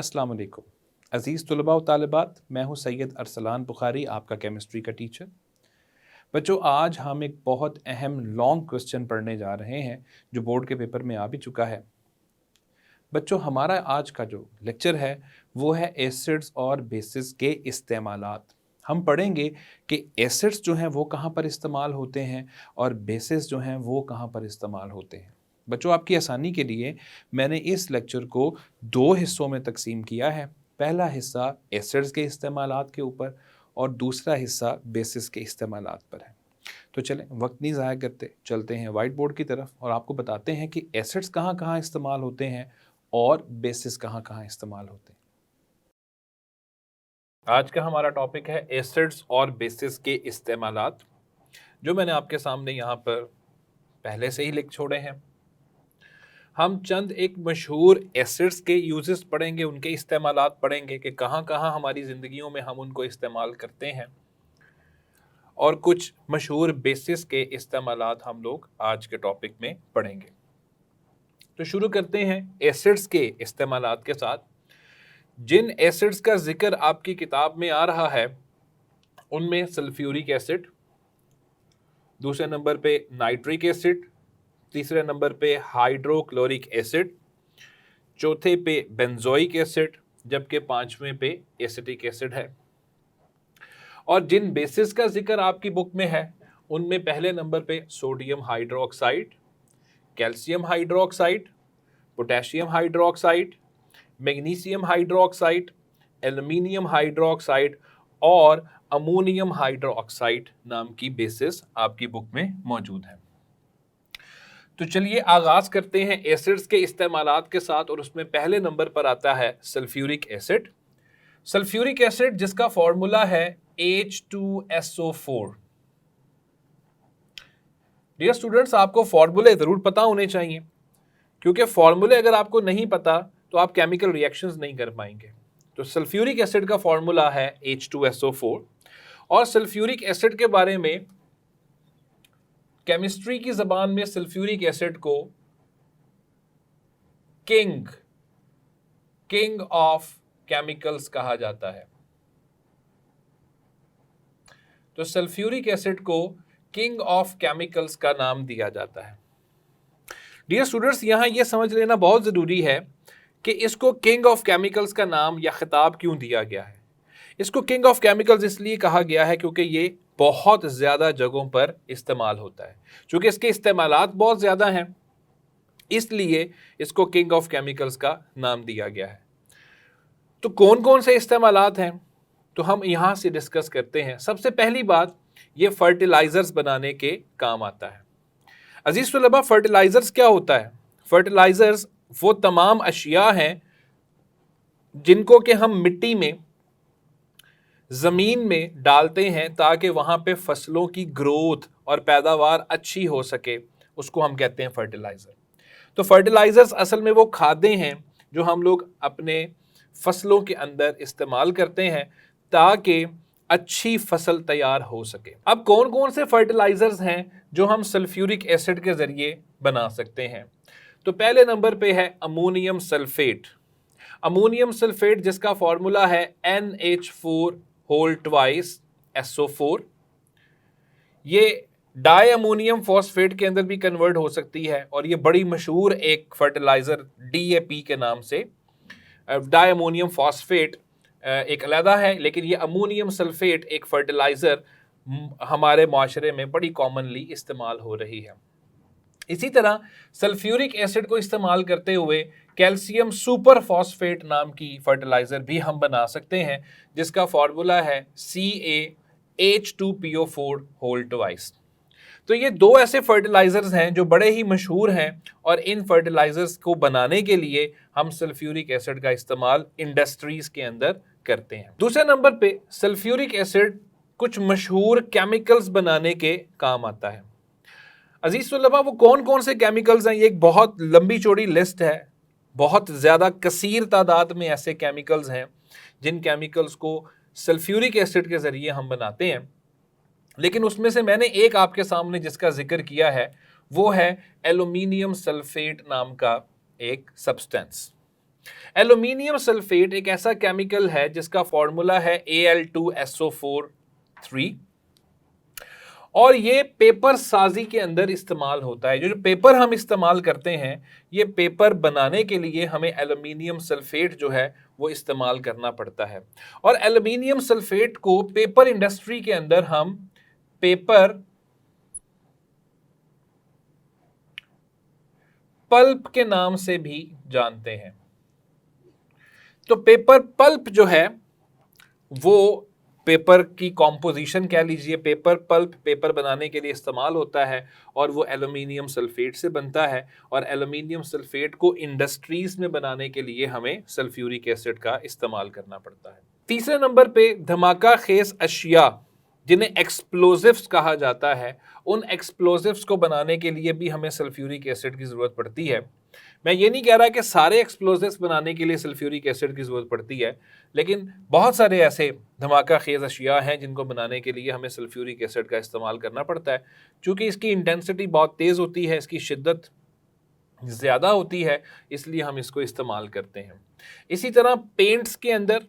अस्सलाम वालेकुम अज़ीज़ तुलबा व तालिबात, मैं हूँ सैयद अरसलान बुखारी, आपका केमिस्ट्री का टीचर। बच्चों, आज हम एक बहुत अहम लॉन्ग क्वेश्चन पढ़ने जा रहे हैं जो बोर्ड के पेपर में आ भी चुका है। बच्चों, हमारा आज का जो लेक्चर है वो है एसिड्स और बेसिस के इस्तेमालात। हम पढ़ेंगे कि एसिड्स जो हैं वो कहाँ पर इस्तेमाल होते हैं और बेसिस जो हैं वो कहाँ पर इस्तेमाल होते हैं। बच्चों, आपकी आसानी के लिए मैंने इस लेक्चर को दो हिस्सों में तकसीम किया है। पहला हिस्सा एसिड्स के इस्तेमालात के ऊपर और दूसरा हिस्सा बेसिस के इस्तेमालात पर है। तो चलें, वक्त नहीं ज़ाया करते, चलते हैं वाइट बोर्ड की तरफ और आपको बताते हैं कि एसिड्स कहाँ कहाँ इस्तेमाल होते हैं और बेसिस कहाँ कहाँ इस्तेमाल होते हैं। आज का हमारा टॉपिक है एसिड्स और बेसिस के इस्तेमालात, जो मैंने आपके सामने यहाँ पर पहले से ही लिख छोड़े हैं। हम चंद एक मशहूर एसिड्स के यूजेस पढ़ेंगे, उनके इस्तेमालात पढ़ेंगे कि कहाँ कहाँ हमारी ज़िंदगियों में हम उनको इस्तेमाल करते हैं, और कुछ मशहूर बेसिस के इस्तेमालात हम लोग आज के टॉपिक में पढ़ेंगे। तो शुरू करते हैं एसिड्स के इस्तेमालात के साथ। जिन एसिड्स का जिक्र आपकी किताब में आ रहा है उनमें सल्फ्यूरिक एसिड, दूसरे नंबर पे नाइट्रिक एसिड, तीसरे नंबर पे हाइड्रोक्लोरिक एसिड, चौथे पे बेंजोइक एसिड, जबकि पांचवें पे एसिटिक एसिड है। और जिन बेसिस का जिक्र आपकी बुक में है उनमें पहले नंबर पे sodium hydroxide, calcium hydroxide, potassium hydroxide, magnesium hydroxide, aluminium hydroxide और अमोनियम हाइड्रोक्साइड नाम की बेसिस आपकी बुक में मौजूद है। तो चलिए आगाज करते हैं एसिड्स के इस्तेमालात के साथ, और उसमें पहले नंबर पर आता है सल्फ्यूरिक एसिड। सल्फ्यूरिक एसिड जिसका फॉर्मूला है H2SO4। डियर स्टूडेंट्स, आपको फॉर्मूले जरूर पता होने चाहिए, क्योंकि फॉर्मूले अगर आपको नहीं पता तो आप केमिकल रिएक्शंस नहीं कर पाएंगे। तो सल्फ्यूरिक एसिड का फॉर्मूला है H2SO4। और सल्फ्यूरिक एसिड के बारे में केमिस्ट्री की जबान में सल्फ्यूरिक एसिड को किंग ऑफ केमिकल्स कहा जाता है। तो सल्फ्यूरिक एसिड को किंग ऑफ केमिकल्स का नाम दिया जाता है। डियर स्टूडेंट्स, यहां यह समझ लेना बहुत जरूरी है कि इसको किंग ऑफ केमिकल्स का नाम या खिताब क्यों दिया गया है। इसको किंग ऑफ केमिकल्स इसलिए कहा गया है क्योंकि ये बहुत ज़्यादा जगहों पर इस्तेमाल होता है। चूँकि इसके इस्तेमालात बहुत ज़्यादा हैं, इसलिए इसको किंग ऑफ केमिकल्स का नाम दिया गया है। तो कौन कौन से इस्तेमालात हैं, तो हम यहाँ से डिस्कस करते हैं। सबसे पहली बात, ये फर्टिलाइजर्स बनाने के काम आता है। अजीज तलबा, फर्टिलाइजर्स क्या होता है? फर्टिलाइजर्स वो तमाम अशिया हैं जिनको कि हम मिट्टी में, ज़मीन में डालते हैं ताकि वहाँ पे फसलों की ग्रोथ और पैदावार अच्छी हो सके, उसको हम कहते हैं फर्टिलाइज़र। तो फर्टिलाइज़र्स असल में वो खादें हैं जो हम लोग अपने फसलों के अंदर इस्तेमाल करते हैं ताकि अच्छी फसल तैयार हो सके। अब कौन कौन से फर्टिलाइज़र्स हैं जो हम सल्फ्यूरिक एसिड के ज़रिए बना सकते हैं? तो पहले नंबर पे है अमोनियम सल्फेट। अमोनियम सल्फेट जिसका फॉर्मूला है NH4 ये डाई अमोनियम फॉस्फेट के अंदर भी कन्वर्ट हो सकती है, और ये बड़ी मशहूर एक फर्टिलाइज़र DAP के नाम से। डाई अमोनियम फॉस्फेट एक अलहदा है, लेकिन ये अमोनियम सल्फेट एक फर्टिलाइज़र हमारे माशरे में बड़ी कॉमनली इस्तेमाल हो रही है। इसी तरह सल्फ्यूरिक एसिड को इस्तेमाल करते हुए कैल्शियम सुपर फॉस्फेट नाम की फर्टिलाइज़र भी हम बना सकते हैं, जिसका फॉर्मूला है CaH2PO4। तो ये दो ऐसे फर्टिलाइज़र्स हैं जो बड़े ही मशहूर हैं, और इन फर्टिलाइज़र्स को बनाने के लिए हम सल्फ्यूरिक एसिड का इस्तेमाल इंडस्ट्रीज़ के अंदर करते हैं। दूसरे नंबर पे सल्फ्यूरिक एसिड कुछ मशहूर केमिकल्स बनाने के काम आता है। अजीज तलबा, वो कौन कौन से केमिकल्स हैं? ये एक बहुत लंबी चौड़ी लिस्ट है, बहुत ज़्यादा कसीर तादाद में ऐसे केमिकल्स हैं जिन केमिकल्स को सल्फ्यूरिक एसिड के ज़रिए हम बनाते हैं। लेकिन उसमें से मैंने एक आपके सामने जिसका जिक्र किया है वो है एल्युमिनियम सल्फेट नाम का एक सब्सटेंस। एल्यूमिनियम सल्फेट एक ऐसा केमिकल है जिसका फॉर्मूला है Al2SO4 3 और ये पेपर साजी के अंदर इस्तेमाल होता है। जो पेपर हम इस्तेमाल करते हैं, ये पेपर बनाने के लिए हमें एल्यूमिनियम सल्फेट जो है वो इस्तेमाल करना पड़ता है। और एल्यूमिनियम सल्फेट को पेपर इंडस्ट्री के अंदर हम पेपर पल्प के नाम से भी जानते हैं। तो पेपर पल्प जो है वो पेपर की कॉम्पोजिशन कह लीजिए, पेपर पल्प पेपर बनाने के लिए इस्तेमाल होता है और वो एल्यूमिनियम सल्फेट से बनता है। और एल्यूमिनियम सल्फेट को इंडस्ट्रीज में बनाने के लिए हमें सल्फ्यूरिक एसिड का इस्तेमाल करना पड़ता है। तीसरे नंबर पे धमाका खेज अशिया जिन्हें एक्सप्लोजिव्स कहा जाता है, उन एक्सप्लोजिव्स को बनाने के लिए भी हमें सल्फ्यूरिक एसिड की ज़रूरत पड़ती है। मैं ये नहीं कह रहा कि सारे एक्सप्लोजिव्स बनाने के लिए सल्फ्यूरिक एसिड की ज़रूरत पड़ती है, लेकिन बहुत सारे ऐसे धमाका खेज अशिया हैं जिनको बनाने के लिए हमें सल्फ्यूरिक एसिड का इस्तेमाल करना पड़ता है। चूँकि इसकी इंटेंसिटी बहुत तेज़ होती है, इसकी शिद्दत ज़्यादा होती है, इसलिए हम इसको इस्तेमाल करते हैं। इसी तरह पेंट्स के अंदर,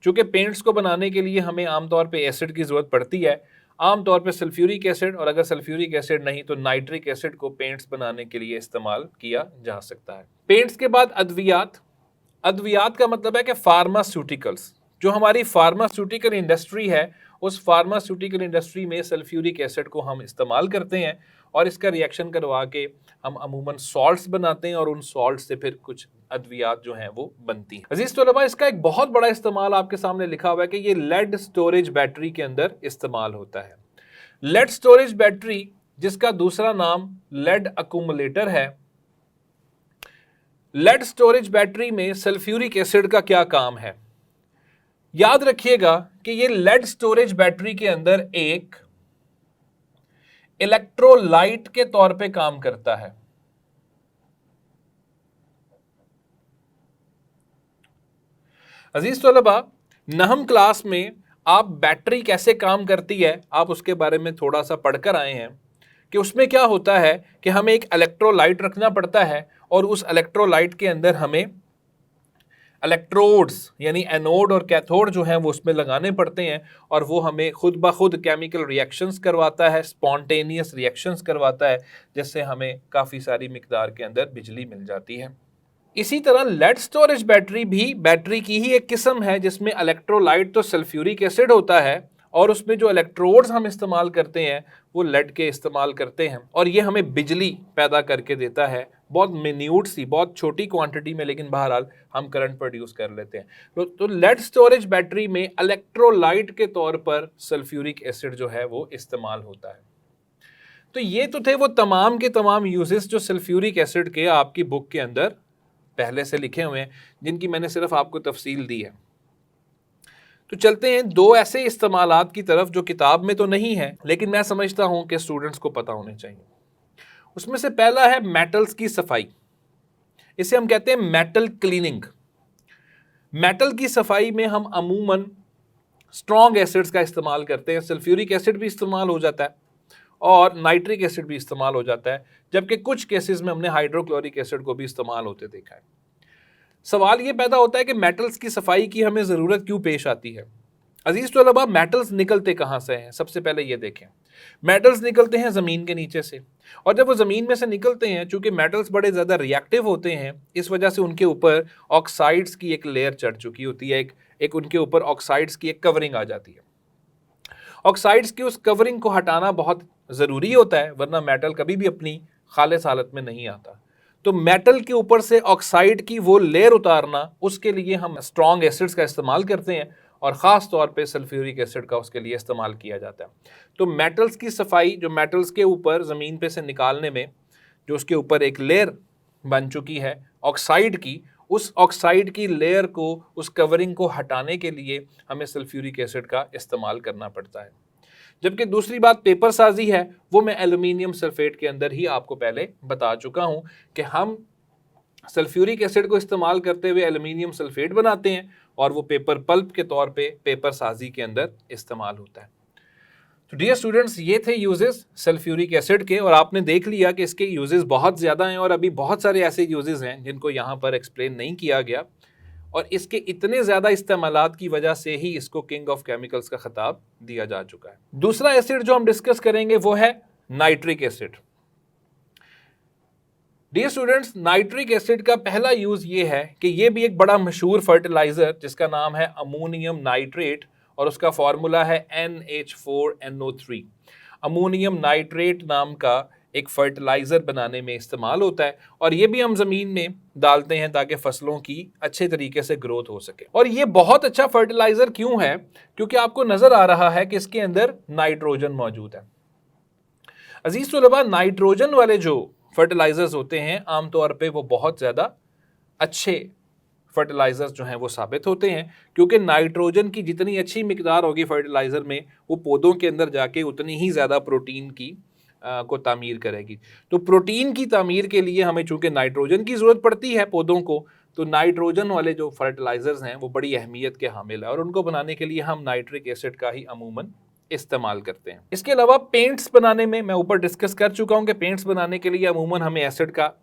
चूँकि पेंट्स को बनाने के लिए हमें आमतौर पे एसिड की ज़रूरत पड़ती है, आमतौर पे सल्फ्यूरिक एसिड, और अगर सल्फ्यूरिक एसिड नहीं तो नाइट्रिक एसिड को पेंट्स बनाने के लिए इस्तेमाल किया जा सकता है। पेंट्स के बाद अद्वियात। अद्वियात का मतलब है कि फार्मास्यूटिकल्स। जो हमारी फार्मास्यूटिकल इंडस्ट्री है, उस फार्मास्यूटिकल इंडस्ट्री में सल्फ्यूरिक एसिड को हम इस्तेमाल करते हैं और इसका रिएक्शन करवा के हम अमूमन सॉल्ट्स बनाते हैं और उन सॉल्ट से फिर कुछ अद्वियात जो हैं वो बनती हैं। अजीज तलबा, इसका एक बहुत बड़ा इस्तेमाल आपके सामने लिखा हुआ है कि ये लेड स्टोरेज बैटरी के अंदर इस्तेमाल होता है। लेड स्टोरेज बैटरी, जिसका दूसरा नाम लेड अकुमुलेटर है, लेड स्टोरेज बैटरी में सल्फ्यूरिक एसिड का क्या काम है? याद रखिएगा कि ये लेड स्टोरेज बैटरी के अंदर एक इलेक्ट्रोलाइट के तौर पे काम करता है। अजीज तलबा, नहम क्लास में आप बैटरी कैसे काम करती है आप उसके बारे में थोड़ा सा पढ़कर आए हैं कि उसमें क्या होता है कि हमें एक इलेक्ट्रोलाइट रखना पड़ता है और उस इलेक्ट्रोलाइट के अंदर हमें इलेक्ट्रोड्स यानी एनोड और कैथोड जो हैं वो उसमें लगाने पड़ते हैं और वो हमें खुद ब खुद केमिकल रिएक्शंस करवाता है, स्पॉन्टेनियस रिएक्शंस करवाता है, जिससे हमें काफ़ी सारी मिकदार के अंदर बिजली मिल जाती है। इसी तरह लेड स्टोरेज बैटरी भी बैटरी की ही एक किस्म है जिसमें इलेक्ट्रोलाइट तो सल्फ्यूरिक एसिड होता है और उसमें जो इलेक्ट्रोड्स हम इस्तेमाल करते हैं वो लेड के इस्तेमाल करते हैं और ये हमें बिजली पैदा करके देता है, बहुत मिन्यूट सी, बहुत छोटी क्वांटिटी में, लेकिन बहरहाल हम करंट प्रोड्यूस कर लेते हैं। तो लेड स्टोरेज बैटरी में इलेक्ट्रोलाइट के तौर पर सल्फ्यूरिक एसिड जो है वो इस्तेमाल होता है। तो ये तो थे वो तमाम के तमाम यूजेस जो सल्फ्यूरिक एसिड के आपकी बुक के अंदर पहले से लिखे हुए हैं, जिनकी मैंने सिर्फ आपको तफसील दी है। तो चलते हैं दो ऐसे इस्तेमालात की तरफ जो किताब में तो नहीं है लेकिन मैं समझता हूं कि स्टूडेंट्स को पता होने चाहिए। उसमें से पहला है मेटल्स की सफाई। इसे हम कहते हैं मेटल क्लीनिंग। मेटल की सफाई में हम अमूमन स्ट्रॉन्ग एसिड्स का इस्तेमाल करते हैं। सल्फ्यूरिक एसिड भी इस्तेमाल हो जाता है और नाइट्रिक एसिड भी इस्तेमाल हो जाता है, जबकि कुछ केसेस में हमने हाइड्रोक्लोरिक एसिड को भी इस्तेमाल होते देखा है। सवाल ये पैदा होता है कि मेटल्स की सफाई की हमें ज़रूरत क्यों पेश आती है? अजीज़ तलबा, मेटल्स निकलते कहाँ से हैं? सबसे पहले ये देखें, मेटल्स निकलते हैं ज़मीन के नीचे से, और जब वो ज़मीन में से निकलते हैं, चूँकि मेटल्स बड़े ज़्यादा रिएक्टिव होते हैं, इस वजह से उनके ऊपर ऑक्साइड्स की एक लेयर चढ़ चुकी होती है, एक उनके ऊपर ऑक्साइड्स की एक कवरिंग आ जाती है। ऑक्साइड्स की उस कवरिंग को हटाना बहुत ज़रूरी होता है, वरना मेटल कभी भी अपनी खालिस हालत में नहीं आता। तो मेटल के ऊपर से ऑक्साइड की वो लेयर उतारना, उसके लिए हम स्ट्रॉन्ग एसिड्स का इस्तेमाल करते हैं और ख़ास तौर पे सल्फ्यूरिक एसिड का उसके लिए इस्तेमाल किया जाता है। तो मेटल्स की सफाई, जो मेटल्स के ऊपर ज़मीन पे से निकालने में जो उसके ऊपर एक लेयर बन चुकी है ऑक्साइड की, उस ऑक्साइड की लेयर को, उस कवरिंग को हटाने के लिए हमें सल्फ्यूरिक एसिड का इस्तेमाल करना पड़ता है। जबकि दूसरी बात पेपर साजी है, वो मैं एल्यूमिनियम सल्फेट के अंदर ही आपको पहले बता चुका हूं कि हम सल्फ्यूरिक एसिड को इस्तेमाल करते हुए एल्यूमिनियम सल्फेट बनाते हैं और वो पेपर पल्प के तौर पे पेपर साजी के अंदर इस्तेमाल होता है। तो डियर स्टूडेंट्स, ये थे यूजेस सल्फ्यूरिक एसिड के, और आपने देख लिया कि इसके यूजेस बहुत ज़्यादा हैं और अभी बहुत सारे ऐसे यूजेस हैं जिनको यहाँ पर एक्सप्लेन नहीं किया गया, और इसके इतने ज़्यादा इस्तेमालात की वजह से ही इसको किंग ऑफ केमिकल्स का खिताब दिया जा चुका है। दूसरा एसिड जो हम डिस्कस करेंगे वो है nitric acid. Dear students, nitric acid का पहला यूज ये है कि ये भी एक बड़ा मशहूर फर्टिलाइजर जिसका नाम है अमोनियम नाइट्रेट, और उसका फॉर्मूला है NH4NO3। अमोनियम नाइट्रेट नाम का एक फर्टिलाइजर बनाने में इस्तेमाल होता है, और ये भी हम जमीन में डालते हैं ताकि फसलों की अच्छे तरीके से ग्रोथ हो सके। और ये बहुत अच्छा फर्टिलाइजर क्यों है? क्योंकि आपको नजर आ रहा है कि इसके अंदर नाइट्रोजन मौजूद है। अजीज तलबा, नाइट्रोजन वाले जो फर्टिलाइजर्स होते हैं आमतौर पे वो बहुत ज़्यादा अच्छे फर्टिलाइजर्स जो हैं वो साबित होते हैं, क्योंकि नाइट्रोजन की जितनी अच्छी मिकदार होगी फर्टिलाइज़र में, वो पौधों के अंदर जाके उतनी ही ज़्यादा प्रोटीन की को तामीर करेगी। तो प्रोटीन की तामीर के लिए हमें चूंकि नाइट्रोजन की ज़रूरत पड़ती है पौधों को, तो नाइट्रोजन वाले जो फर्टिलाइजर्स हैं वो बड़ी अहमियत के हामिल है, और उनको बनाने के लिए हम नाइट्रिक एसिड का ही अमूमन इस्तेमाल करते हैं। इसके अलावा पेंट्स बनाने में, मैं ऊपर डिस्कस कर चुका हूं कि पेंट्स बनाने के लिए अमूमन हमें एसिड का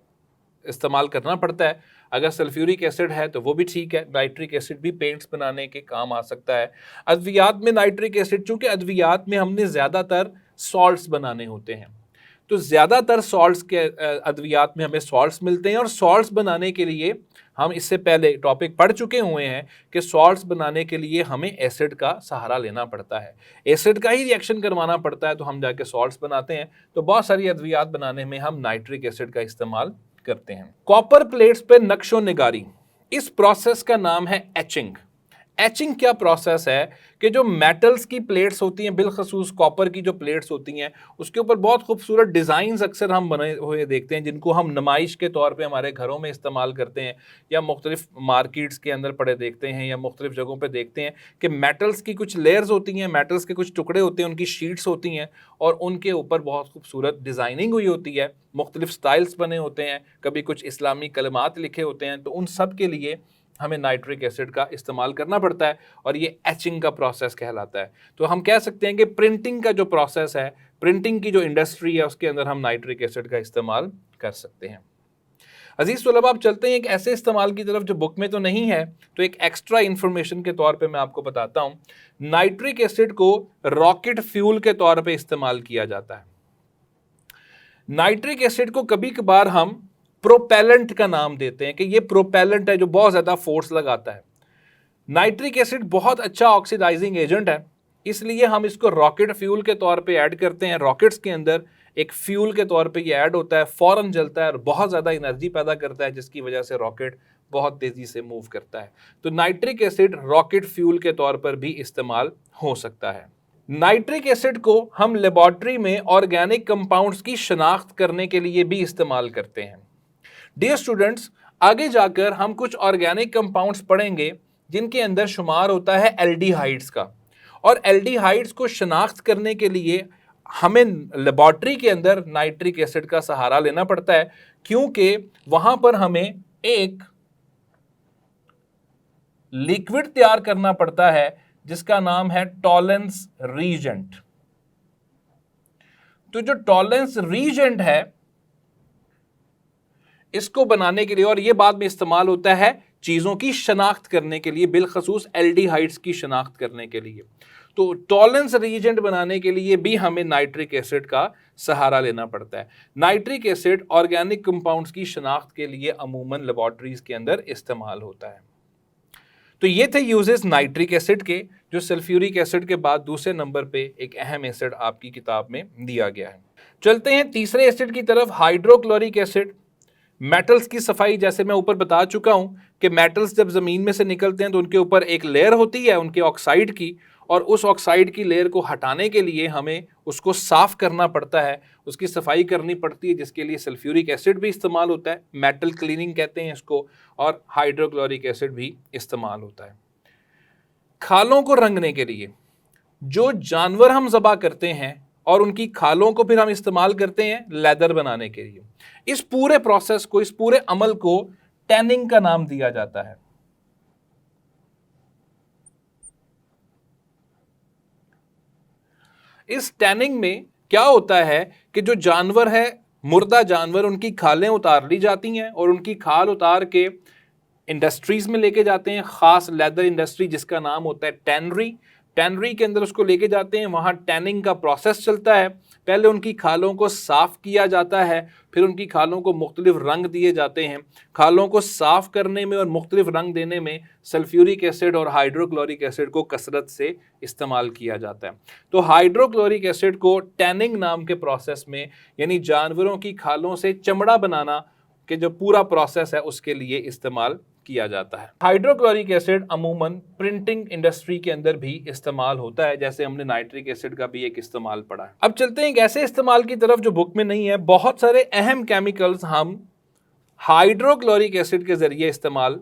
इस्तेमाल करना पड़ता है। अगर सल्फ्यूरिक एसिड है तो वो भी ठीक है, नाइट्रिक एसिड भी पेंट्स बनाने के काम आ सकता है। अद्वियात में नाइट्रिक एसिड, चूंकि अद्वियात में हमने ज़्यादातर सॉल्ट्स बनाने होते हैं, तो ज़्यादातर सॉल्ट्स के अद्वियात में हमें सॉल्ट्स मिलते हैं, और सॉल्ट्स बनाने के लिए हम इससे पहले टॉपिक पढ़ चुके हुए हैं कि सॉल्ट्स बनाने के लिए हमें एसिड का सहारा लेना पड़ता है, एसिड का ही रिएक्शन करवाना पड़ता है, तो हम जाके सॉल्ट्स बनाते हैं। तो बहुत सारी अद्वियात बनाने में हम नाइट्रिक एसिड का इस्तेमाल करते हैं। कॉपर प्लेट्स पे नक्शो निगारी, इस प्रोसेस का नाम है एचिंग। एचिंग क्या प्रोसेस है कि जो मेटल्स की प्लेट्स होती हैं, बिलखसूस कॉपर की जो प्लेट्स होती हैं, उसके ऊपर बहुत खूबसूरत डिज़ाइंस अक्सर हम बने हुए देखते हैं, जिनको हम नुमाइश के तौर पे हमारे घरों में इस्तेमाल करते हैं, या मुख्तलिफ मार्केट्स के अंदर पड़े देखते हैं, या मुख्तलिफ जगहों पे देखते हैं कि मेटल्स की कुछ लेयर्स होती हैं, मेटल्स के कुछ टुकड़े होते हैं, उनकी शीट्स होती हैं, और उनके ऊपर बहुत खूबसूरत डिज़ाइनिंग हुई होती है, मुख्तलिफ स्टाइल्स बने होते हैं, कभी कुछ इस्लामी कलमात लिखे होते हैं। तो उन सब के लिए हमें नाइट्रिक एसिड का इस्तेमाल करना पड़ता है, और ये एचिंग का प्रोसेस कहलाता है। तो हम कह सकते हैं कि प्रिंटिंग का जो प्रोसेस है, प्रिंटिंग की जो इंडस्ट्री है, उसके अंदर हम नाइट्रिक एसिड का इस्तेमाल कर सकते हैं। अजीज तलबा, आप चलते हैं एक ऐसे इस्तेमाल की तरफ जो बुक में तो नहीं है, तो एक एक्स्ट्रा इंफॉर्मेशन के तौर पे मैं आपको बताता हूँ। नाइट्रिक एसिड को रॉकेट फ्यूल के तौर पे इस्तेमाल किया जाता है। नाइट्रिक एसिड को कभी कभार हम प्रोपेलेंट का नाम देते हैं कि ये प्रोपेलेंट है जो बहुत ज़्यादा फोर्स लगाता है। नाइट्रिक एसिड बहुत अच्छा ऑक्सीडाइजिंग एजेंट है, इसलिए हम इसको रॉकेट फ्यूल के तौर पे ऐड करते हैं। रॉकेट्स के अंदर एक फ्यूल के तौर पे ये ऐड होता है, फ़ौरन जलता है और बहुत ज़्यादा एनर्जी पैदा करता है, जिसकी वजह से रॉकेट बहुत तेज़ी से मूव करता है। तो नाइट्रिक एसिड रॉकेट फ्यूल के तौर पर भी इस्तेमाल हो सकता है। नाइट्रिक एसिड को हम लेबॉर्ट्री में ऑर्गेनिक कंपाउंड्स की शनाख्त करने के लिए भी इस्तेमाल करते हैं। डियर स्टूडेंट्स, आगे जाकर हम कुछ ऑर्गेनिक कंपाउंड्स पढ़ेंगे जिनके अंदर शुमार होता है एल्डिहाइड्स का, और एल्डिहाइड्स को शनाख्त करने के लिए हमें लेबॉर्ट्री के अंदर नाइट्रिक एसिड का सहारा लेना पड़ता है, क्योंकि वहां पर हमें एक लिक्विड तैयार करना पड़ता है जिसका नाम है टॉलेंस रीजेंट। तो जो टॉलेंस रीजेंट है, इसको बनाने के लिए, और ये बाद में इस्तेमाल होता है चीज़ों की शनाख्त करने के लिए, बिलखसूस एल्डिहाइड्स की शनाख्त करने के लिए। तो टॉलेंस रीजेंट बनाने के लिए भी हमें नाइट्रिक एसिड का सहारा लेना पड़ता है। नाइट्रिक एसिड ऑर्गेनिक कंपाउंड्स की शनाख्त के लिए अमूमन लेबॉर्ट्रीज के अंदर इस्तेमाल होता है। तो ये थे यूजेस नाइट्रिक एसिड के, जो सल्फ्यूरिक एसिड के बाद दूसरे नंबर पे एक अहम एसिड आपकी किताब में दिया गया है। चलते हैं तीसरे एसिड की तरफ, हाइड्रोक्लोरिक एसिड। मेटल्स की सफाई, जैसे मैं ऊपर बता चुका हूं कि मेटल्स जब ज़मीन में से निकलते हैं तो उनके ऊपर एक लेयर होती है उनके ऑक्साइड की, और उस ऑक्साइड की लेयर को हटाने के लिए हमें उसको साफ़ करना पड़ता है, उसकी सफाई करनी पड़ती है, जिसके लिए सल्फ्यूरिक एसिड भी इस्तेमाल होता है, मेटल क्लीनिंग कहते हैं इसको, और हाइड्रोक्लोरिक एसिड भी इस्तेमाल होता है। खालों को रंगने के लिए, जो जानवर हम ज़बा करते हैं और उनकी खालों को फिर हम इस्तेमाल करते हैं लेदर बनाने के लिए, इस पूरे प्रोसेस को, इस पूरे अमल को टैनिंग का नाम दिया जाता है। इस टैनिंग में क्या होता है कि जो जानवर है, मुर्दा जानवर, उनकी खालें उतार ली जाती हैं और उनकी खाल उतार के इंडस्ट्रीज में लेके जाते हैं, खास लेदर इंडस्ट्री जिसका नाम होता है टैनरी। टैनरी के अंदर उसको लेके जाते हैं, वहाँ टैनिंग का प्रोसेस चलता है। पहले उनकी खालों को साफ किया जाता है, फिर उनकी खालों को मुख्तलिफ रंग दिए जाते हैं। खालों को साफ करने में और मुख्तलिफ रंग देने में सल्फ्यूरिक एसिड और हाइड्रोक्लोरिक एसिड को कसरत से इस्तेमाल किया जाता है। तो हाइड्रोक्लोरिक एसिड को टैनिंग नाम के प्रोसेस में, यानी जानवरों की खालों से चमड़ा बनाना के जो पूरा प्रोसेस है उसके लिए इस्तेमाल किया जाता है। हाइड्रोक्लोरिक एसिड अमूमन प्रिंटिंग इंडस्ट्री के अंदर भी इस्तेमाल होता है, जैसे हमने नाइट्रिक एसिड का भी एक इस्तेमाल पढ़ा है। अब चलते हैं एक ऐसे इस्तेमाल की तरफ जो बुक में नहीं है। बहुत सारे अहम केमिकल्स हम हाइड्रोक्लोरिक एसिड के जरिए इस्तेमाल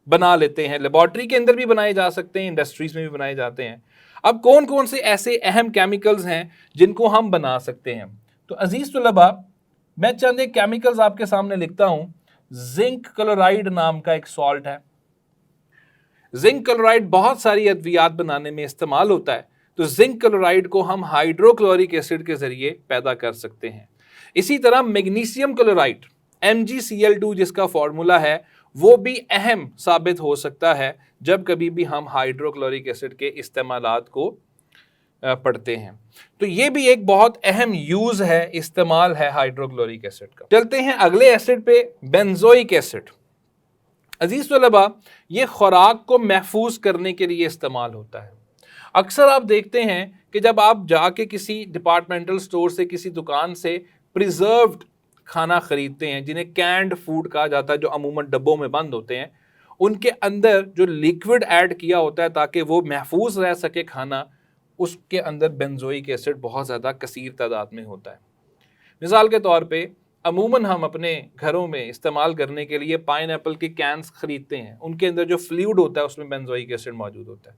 बना लेते हैं, लेबोरेटरी के अंदर भी बनाए जा सकते हैं, इंडस्ट्रीज में भी बनाए जाते हैं। अब कौन कौन से ऐसे अहम केमिकल्स हैं जिनको हम बना सकते हैं? तो अजीज तुलबा, मैं चंद एक केमिकल्स आपके सामने लिखता हूं। जिंक क्लोराइड नाम का एक सॉल्ट है। जिंक क्लोराइड बहुत सारी अद्वियात बनाने में इस्तेमाल होता है, तो जिंक क्लोराइड को हम हाइड्रोक्लोरिक एसिड के जरिए पैदा कर सकते हैं। इसी तरह मैग्नीशियम क्लोराइड MgCl2 जिसका फॉर्मूला है, वो भी अहम साबित हो सकता है जब कभी भी हम हाइड्रोक्लोरिक एसिड के इस्तेमालात को पढ़ते हैं। तो ये भी एक बहुत अहम यूज है, इस्तेमाल है हाइड्रोक्लोरिक एसिड का। चलते हैं अगले एसिड पे, बेंजोइक एसिड। अजीज तलबा, ये खुराक को महफूज करने के लिए इस्तेमाल होता है। अक्सर आप देखते हैं कि जब आप जाके किसी डिपार्टमेंटल स्टोर से, किसी दुकान से प्रिजर्व्ड खाना खरीदते हैं, जिन्हें कैंड फूड कहा जाता है, जो अमूमन डब्बों में बंद होते हैं, उनके अंदर जो लिक्विड ऐड किया होता है ताकि वो महफूज रह सके खाना, उसके अंदर बेंजोइक एसिड बहुत ज़्यादा कसीर तादाद में होता है। मिसाल के तौर पे अमूमन हम अपने घरों में इस्तेमाल करने के लिए पाइनएप्पल के कैंस खरीदते हैं, उनके अंदर जो फ्लूइड होता है उसमें बेंजोइक एसिड मौजूद होता है।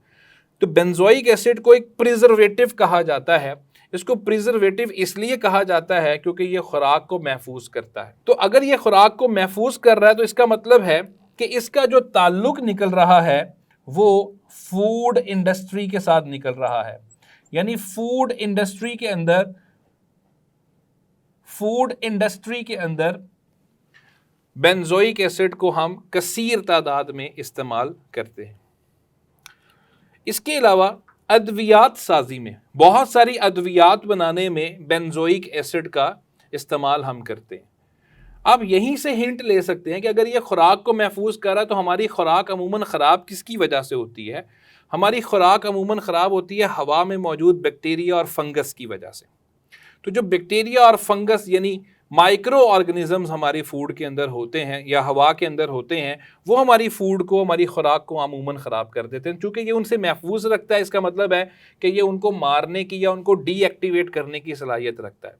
तो बेंजोइक एसिड को एक प्रिजर्वेटिव कहा जाता है। इसको प्रिजर्वेटिव इसलिए कहा जाता है क्योंकि ये खुराक को महफूज करता है। तो अगर ये खुराक को महफूज कर रहा है तो इसका मतलब है कि इसका जो ताल्लुक निकल रहा है वो फूड इंडस्ट्री के साथ निकल रहा है। यानी फूड इंडस्ट्री के अंदर बेंजोइक एसिड को हम कसीर तादाद में इस्तेमाल करते हैं। इसके अलावा अद्वियात साजी में, बहुत सारी अद्वियात बनाने में बेंजोइक एसिड का इस्तेमाल हम करते हैं। आप यहीं से हिंट ले सकते हैं कि अगर ये खुराक को महफूज कर रहा है तो हमारी खुराक अमूमन ख़राब किसकी वजह से होती है? हमारी खुराक अमूमन ख़राब होती है हवा में मौजूद बैक्टीरिया और फंगस की वजह से। तो जो बैक्टीरिया और फंगस यानी माइक्रो ऑर्गेनिजम्स हमारी फूड के अंदर होते हैं या हवा के अंदर होते हैं, वो हमारी फूड को, हमारी खुराक को अमूमन ख़राब कर देते हैं। चूँकि ये उनसे महफूज रखता है, इसका मतलब है कि ये उनको मारने की या उनको डीएक्टिवेट करने की सलाहियत रखता है।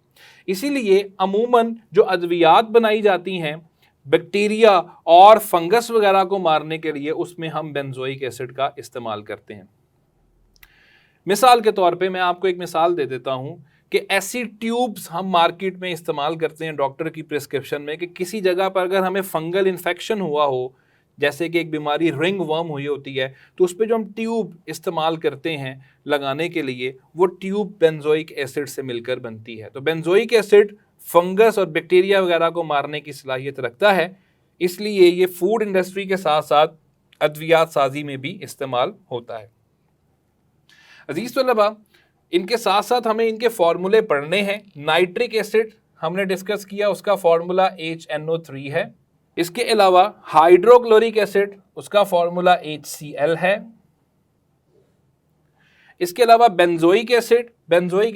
इसीलिए अमूमन जो अद्वियात बनाई जाती हैं बैक्टीरिया और फंगस वगैरह को मारने के लिए, उसमें हम बेंजोइक एसिड का इस्तेमाल करते हैं। मिसाल के तौर पे मैं आपको एक मिसाल दे देता हूं कि ऐसी ट्यूब्स हम मार्केट में इस्तेमाल करते हैं डॉक्टर की प्रिस्क्रिप्शन में कि किसी जगह पर अगर हमें फंगल इन्फेक्शन हुआ हो, जैसे कि एक बीमारी रिंग वर्म हुई होती है, तो उस पर जो हम ट्यूब इस्तेमाल करते हैं लगाने के लिए, वो ट्यूब बेंजोइक एसिड से मिलकर बनती है। तो बेंजोइक एसिड फंगस और बैक्टीरिया वगैरह को मारने की सलाहियत रखता है, इसलिए ये फूड इंडस्ट्री के साथ साथ अद्वियात साजी में भी इस्तेमाल होता है। अजीज तलबा, इनके साथ साथ हमें इनके फॉर्मूले पढ़ने हैं। नाइट्रिक एसिड हमने डिस्कस किया, उसका फॉर्मूला HNO3 है। इसके अलावा हाइड्रोक्लोरिक एसिड, उसका फॉर्मूला HCl है। इसके अलावा बेंजोइक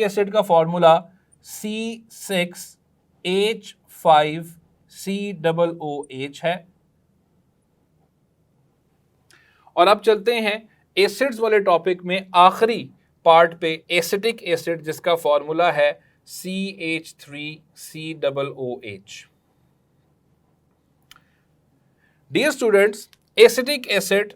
एसिड का फॉर्मूला C6H5COOH है। और अब चलते हैं एसिड्स वाले टॉपिक में आखिरी पार्ट पे, एसिटिक एसिड जिसका फॉर्मूला है CH3COOH। Dear students, acetic acid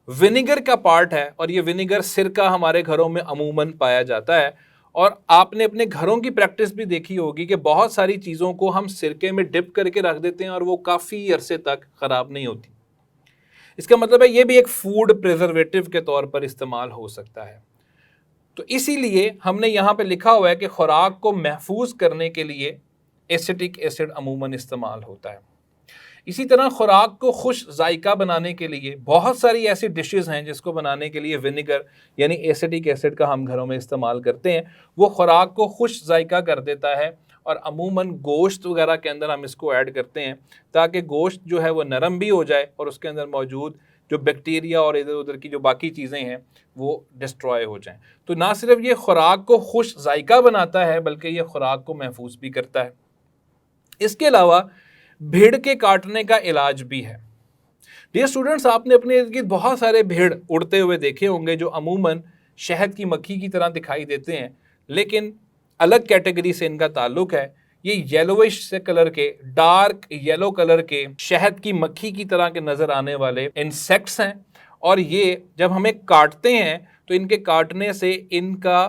vinegar का पार्ट है और ये विनेगर सिरका हमारे घरों में अमूमन पाया जाता है। और आपने अपने घरों की प्रैक्टिस भी देखी होगी कि बहुत सारी चीज़ों को हम सिरके में डिप करके रख देते हैं और वो काफ़ी अरसे तक ख़राब नहीं होती। इसका मतलब है ये भी एक फूड प्रिजर्वेटिव के तौर पर इस्तेमाल हो सकता है। तो इसीलिए हमने यहाँ पे लिखा हुआ है कि खुराक को महफूज करने के लिए एसिटिक एसिड अमूमन इस्तेमाल होता है। इसी तरह खुराक को खुश जायका बनाने के लिए बहुत सारी ऐसी डिशेस हैं जिसको बनाने के लिए विनेगर यानी एसिटिक एसिड का हम घरों में इस्तेमाल करते हैं। वो खुराक को खुश जायका कर देता है और अमूमन गोश्त वगैरह के अंदर हम इसको ऐड करते हैं ताकि गोश्त जो है वो नरम भी हो जाए और उसके अंदर मौजूद जो बैक्टीरिया और इधर उधर की जो बाकी चीज़ें हैं वो डिस्ट्रॉय हो जाएं। तो ना सिर्फ ये खुराक को खुश जायका बनाता है बल्कि ये खुराक को महफूज भी करता है। इसके अलावा भेड़ के काटने का इलाज भी है। डियर स्टूडेंट्स, आपने अपने इर्द गिर्द बहुत सारे भेड़ उड़ते हुए देखे होंगे जो अमूमन शहद की मक्खी की तरह दिखाई देते हैं, लेकिन अलग कैटेगरी से इनका ताल्लुक है। ये येलोइश से कलर के, डार्क येलो कलर के, शहद की मक्खी की तरह के नजर आने वाले इंसेक्ट्स हैं और ये जब हमें काटते हैं तो इनके काटने से इनका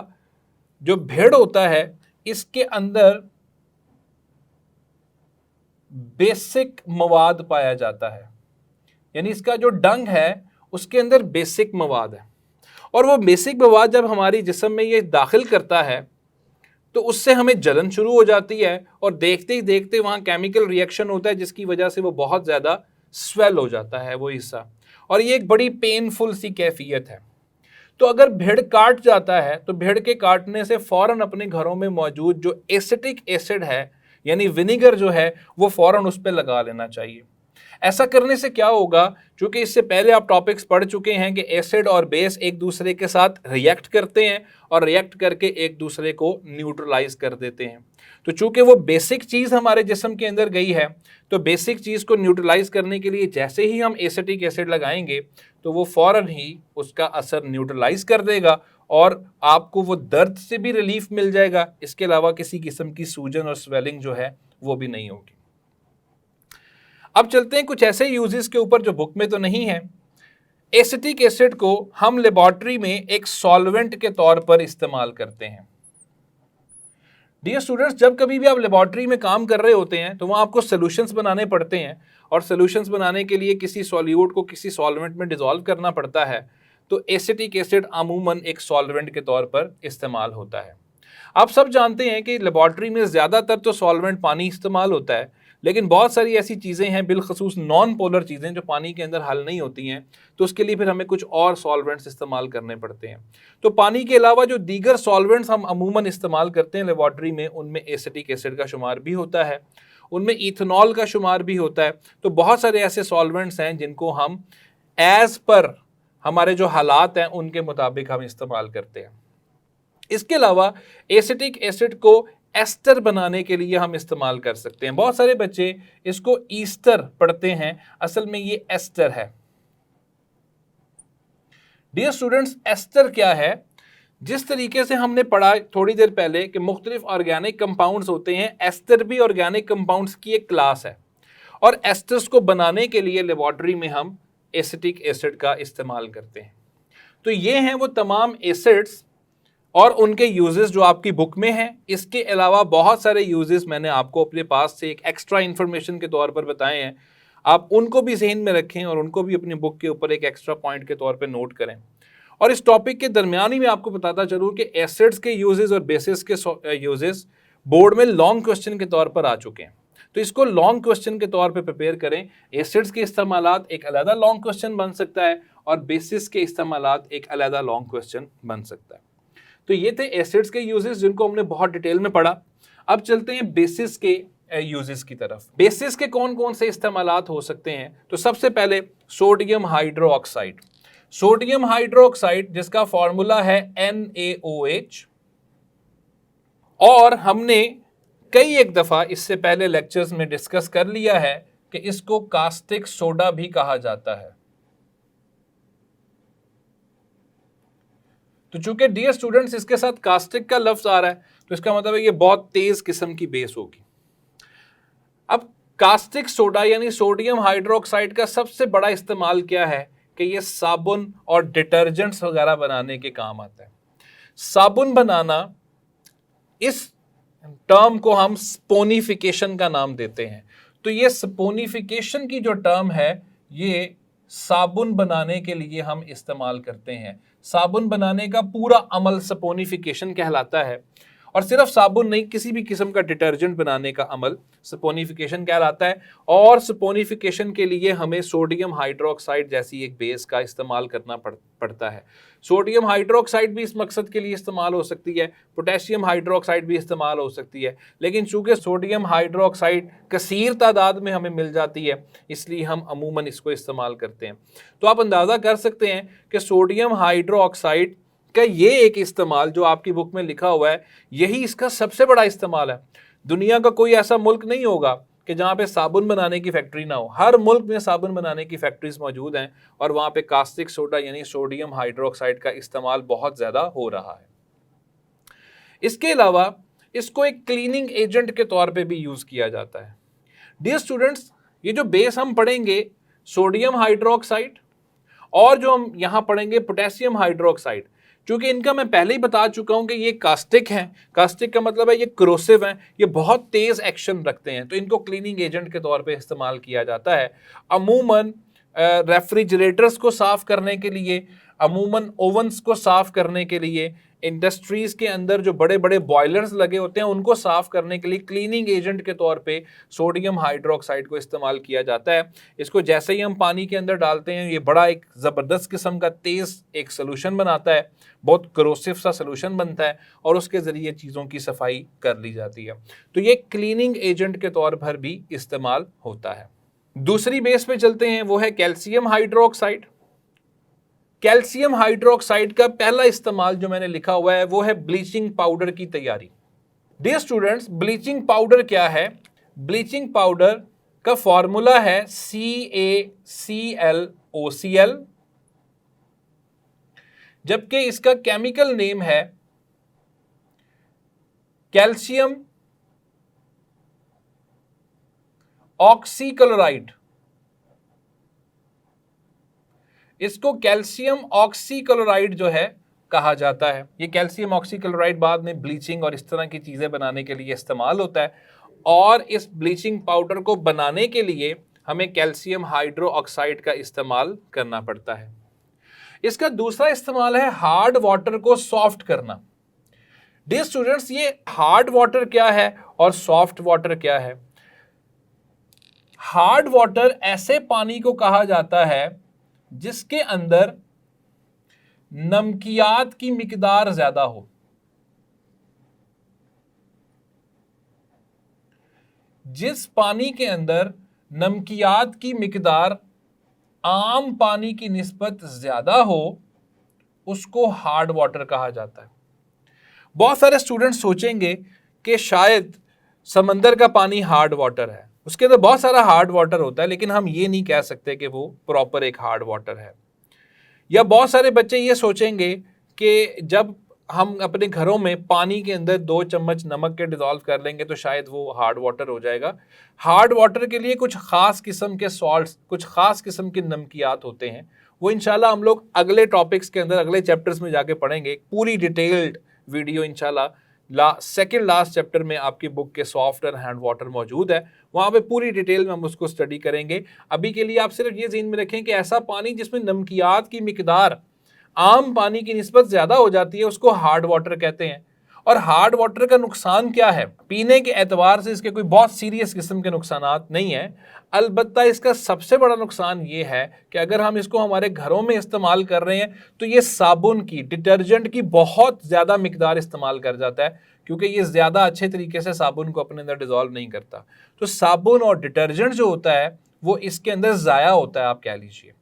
जो भेड़ होता है इसके अंदर बेसिक मवाद पाया जाता है, यानी इसका जो डंग है उसके अंदर बेसिक मवाद है और वो बेसिक मवाद जब हमारी जिस्म में ये दाखिल करता है तो उससे हमें जलन शुरू हो जाती है और देखते ही देखते वहाँ केमिकल रिएक्शन होता है जिसकी वजह से वो बहुत ज़्यादा स्वेल हो जाता है वो हिस्सा, और ये एक बड़ी पेनफुल सी कैफियत है। तो अगर भेड़ काट जाता है तो भेड़ के काटने से फ़ौरन अपने घरों में मौजूद जो एसिटिक एसिड है यानी विनेगर जो है वो फ़ौरन उस पर लगा लेना चाहिए। ऐसा करने से क्या होगा, क्योंकि इससे पहले आप टॉपिक्स पढ़ चुके हैं कि एसिड और बेस एक दूसरे के साथ रिएक्ट करते हैं और रिएक्ट करके एक दूसरे को न्यूट्रलाइज कर देते हैं। तो चूंकि वो बेसिक चीज़ हमारे जिस्म के अंदर गई है तो बेसिक चीज़ को न्यूट्रलाइज करने के लिए जैसे ही हम एसिटिक एसिड लगाएंगे तो वो फ़ौरन ही उसका असर न्यूट्रलाइज कर देगा और आपको वो दर्द से भी रिलीफ मिल जाएगा। इसके अलावा किसी किस्म की सूजन और स्वेलिंग जो है वो भी नहीं होगी। अब चलते हैं कुछ ऐसे यूजेस के ऊपर जो बुक में तो नहीं है। एसिटिक एसिड को हम लेबोरेटरी में एक सॉल्वेंट के तौर पर इस्तेमाल करते हैं। डियर स्टूडेंट्स, जब कभी भी आप लेबोरेटरी में काम कर रहे होते हैं तो वहाँ आपको सोल्यूशंस बनाने पड़ते हैं और सोल्यूशंस बनाने के लिए किसी सॉल्यूट को किसी सॉल्वेंट में डिसॉल्व करना पड़ता है। तो एसिटिक एसिड अमूमन एक सॉल्वेंट के तौर पर इस्तेमाल होता है। आप सब जानते हैं कि लेबोरेटरी में ज़्यादातर तो सॉल्वेंट पानी इस्तेमाल होता है, लेकिन बहुत सारी ऐसी चीज़ें हैं बिलखसूस नॉन पोलर चीज़ें जो पानी के अंदर हल नहीं होती हैं, तो उसके लिए फिर हमें कुछ और सॉल्वेंट्स इस्तेमाल करने पड़ते हैं। तो पानी के अलावा जो दीगर सॉल्वेंट्स हम अमूमन इस्तेमाल करते हैं लेबोरेटरी में, उनमें एसिटिक एसिड का शुमार भी होता है, उनमें इथेनॉल का शुमार भी होता है। तो बहुत सारे ऐसे सॉल्वेंट्स हैं जिनको हम एज पर हमारे जो हालात हैं उनके मुताबिक हम इस्तेमाल करते हैं। इसके अलावा एसिटिक एसिड को एस्टर बनाने के लिए हम इस्तेमाल कर सकते हैं। बहुत सारे बच्चे इसको ईस्टर पढ़ते हैं, असल में ये एस्टर है। डियर स्टूडेंट्स, एस्टर क्या है? जिस तरीके से हमने पढ़ा थोड़ी देर पहले कि मुख्तलिफ ऑर्गेनिक कंपाउंड्स होते हैं, एस्टर भी ऑर्गेनिक कंपाउंड्स की एक क्लास है और एस्टर्स को बनाने के लिए लेबोरेटरी में हम एसिटिक एसिड का इस्तेमाल करते हैं। तो ये हैं वो तमाम एसिड्स और उनके यूजेस जो आपकी बुक में हैं। इसके अलावा बहुत सारे यूजेस मैंने आपको अपने पास से एक एक्स्ट्रा इन्फॉर्मेशन के तौर पर बताए हैं, आप उनको भी जहन में रखें और उनको भी अपनी बुक के ऊपर एक एक्स्ट्रा पॉइंट के तौर पर नोट करें। और इस टॉपिक के दरमियान ही मैं आपको बताता चलूँ कि एसिड्स के यूजेस और बेसिस के यूजेस बोर्ड में लॉन्ग क्वेश्चन के तौर पर आ चुके हैं, तो इसको लॉन्ग क्वेश्चन के तौर पे प्रिपेयर करें। एसिड्स के इस्तेमालात एक अलग लॉन्ग क्वेश्चन बन सकता है और बेसिस के इस्तेमालात एक अलग लॉन्ग क्वेश्चन बन सकता है। तो ये थे एसिड्स के यूजेस जिनको हमने बहुत डिटेल में पढ़ा। अब चलते हैं बेसिस के यूजेस की तरफ। बेसिस के कौन कौन से इस्तेमालात हो सकते हैं? तो सबसे पहले सोडियम हाइड्रोक्साइड। सोडियम हाइड्रोक्साइड जिसका फॉर्मूला है NaOH, और हमने कई एक दफ़ा इससे पहले लेक्चर्स में डिस्कस कर लिया है कि इसको कास्टिक सोडा भी कहा जाता है। तो चूंकि डियर स्टूडेंट्स इसके साथ कास्टिक का लफ्ज आ रहा है तो इसका मतलब है ये बहुत तेज किस्म की बेस होगी। अब कास्टिक सोडा यानी सोडियम हाइड्रोक्साइड का सबसे बड़ा इस्तेमाल क्या है कि ये साबुन और डिटर्जेंट्स वगैरह बनाने के काम आता है। साबुन बनाना, इस टर्म को हम स्पोनिफिकेशन का नाम देते हैं। तो ये स्पोनिफिकेशन की जो टर्म है ये साबुन बनाने के लिए हम इस्तेमाल करते हैं। साबुन बनाने का पूरा अमल सपोनिफिकेशन कहलाता है। और सिर्फ साबुन नहीं, किसी भी किस्म का डिटर्जेंट बनाने का अमल सपोनिफिकेशन कहलाता है। और सपोनिफिकेशन के लिए हमें सोडियम हाइड्रोक्साइड जैसी एक बेस का इस्तेमाल करना पड़ता है। सोडियम हाइड्रोक्साइड भी इस मकसद के लिए इस्तेमाल हो सकती है, पोटेशियम हाइड्रोक्साइड भी इस्तेमाल हो सकती है, लेकिन चूंकि सोडियम हाइड्रोक्साइड कसीर तादाद में हमें मिल जाती है, इसलिए हम अमूमन इसको इस्तेमाल करते हैं। तो आप अंदाज़ा कर सकते हैं कि सोडियम हाइड्रोक्साइड का ये एक इस्तेमाल जो आपकी बुक में लिखा हुआ है, यही इसका सबसे बड़ा इस्तेमाल है। दुनिया का कोई ऐसा मुल्क नहीं होगा कि जहाँ पे साबुन बनाने की फैक्ट्री ना हो। हर मुल्क में साबुन बनाने की फैक्ट्रीज मौजूद हैं और वहाँ पे कास्टिक सोडा यानी सोडियम हाइड्रोक्साइड का इस्तेमाल बहुत ज़्यादा हो रहा है। इसके अलावा इसको एक क्लीनिंग एजेंट के तौर पे भी यूज़ किया जाता है। डियर स्टूडेंट्स, ये जो बेस हम पढ़ेंगे सोडियम हाइड्रोक्साइड और जो हम यहाँ पढ़ेंगे पोटेशियम हाइड्रोक्साइड, क्योंकि इनका मैं पहले ही बता चुका हूं कि ये कास्टिक हैं। कास्टिक का मतलब है ये क्रोसिव हैं, ये बहुत तेज एक्शन रखते हैं, तो इनको क्लीनिंग एजेंट के तौर पे इस्तेमाल किया जाता है। अमूमन रेफ्रिजरेटर्स को साफ करने के लिए, अमूमन ओवन्स को साफ करने के लिए, इंडस्ट्रीज के अंदर जो बड़े बड़े बॉयलर्स लगे होते हैं उनको साफ करने के लिए क्लीनिंग एजेंट के तौर पे सोडियम हाइड्रोक्साइड को इस्तेमाल किया जाता है। इसको जैसे ही हम पानी के अंदर डालते हैं, ये बड़ा एक ज़बरदस्त किस्म का तेज़ एक सोल्यूशन बनाता है, बहुत करोसिव सा सोल्यूशन बनता है और उसके ज़रिए चीज़ों की सफाई कर ली जाती है। तो ये क्लीनिंग एजेंट के तौर पर भी इस्तेमाल होता है। दूसरी बेस पे चलते हैं, वो है कैल्शियम हाइड्रोक्साइड। कैल्शियम हाइड्रोक्साइड का पहला इस्तेमाल जो मैंने लिखा हुआ है वो है ब्लीचिंग पाउडर की तैयारी। डियर स्टूडेंट्स, ब्लीचिंग पाउडर क्या है? ब्लीचिंग पाउडर का फॉर्मूला है CaClOCl, जबकि इसका केमिकल नेम है कैल्शियम ऑक्सीक्लोराइड। इसको कैल्शियम ऑक्सीक्लोराइड जो है कहा जाता है। ये कैल्शियम ऑक्सीक्लोराइड बाद में ब्लीचिंग और इस तरह की चीज़ें बनाने के लिए इस्तेमाल होता है और इस ब्लीचिंग पाउडर को बनाने के लिए हमें कैल्शियम हाइड्रो ऑक्साइड का इस्तेमाल करना पड़ता है। इसका दूसरा इस्तेमाल है हार्ड वाटर को सॉफ्ट करना। डियर स्टूडेंट्स, ये हार्ड वाटर क्या है और सॉफ्ट वाटर क्या है? हार्ड वाटर ऐसे पानी को कहा जाता है जिसके अंदर नमकियात की मिकदार ज्यादा हो। जिस पानी के अंदर नमकियात की मिकदार आम पानी की निस्बत ज्यादा हो उसको हार्ड वाटर कहा जाता है। बहुत सारे स्टूडेंट सोचेंगे कि शायद समंदर का पानी हार्ड वाटर है, उसके अंदर बहुत सारा हार्ड वाटर होता है, लेकिन हम ये नहीं कह सकते कि वो प्रॉपर एक हार्ड वाटर है। या बहुत सारे बच्चे ये सोचेंगे कि जब हम अपने घरों में पानी के अंदर 2 चम्मच नमक के डिज़ोल्व कर लेंगे तो शायद वो हार्ड वाटर हो जाएगा। हार्ड वाटर के लिए कुछ ख़ास किस्म के सॉल्ट्स, कुछ ख़ास किस्म के नमकियात होते हैं, वो इंशाल्लाह हम लोग अगले टॉपिक्स के अंदर, अगले चैप्टर्स में जाके पढ़ेंगे। पूरी डिटेल्ड वीडियो इंशाल्लाह सेकेंड लास्ट चैप्टर में आपकी बुक के सॉफ्ट एंड हार्ड वाटर मौजूद है, वहाँ पे पूरी डिटेल में हम उसको स्टडी करेंगे। अभी के लिए आप सिर्फ ये ज़हन में रखें कि ऐसा पानी जिसमें नमकियात की मिकदार आम पानी की निस्बत ज़्यादा हो जाती है उसको हार्ड वाटर कहते हैं। और हार्ड वाटर का नुकसान क्या है? पीने के एतबार से इसके कोई बहुत सीरियस किस्म के नुकसानात नहीं है, अलबत्ता इसका सबसे बड़ा नुकसान ये है कि अगर हम इसको हमारे घरों में इस्तेमाल कर रहे हैं तो ये साबुन की, डिटर्जेंट की बहुत ज़्यादा मिकदार इस्तेमाल कर जाता है, क्योंकि ये ज़्यादा अच्छे तरीके से साबुन को अपने अंदर डिज़ोल्व नहीं करता। तो साबुन और डिटर्जेंट जो होता है वो इसके अंदर ज़ाया होता है, आप कह लीजिए।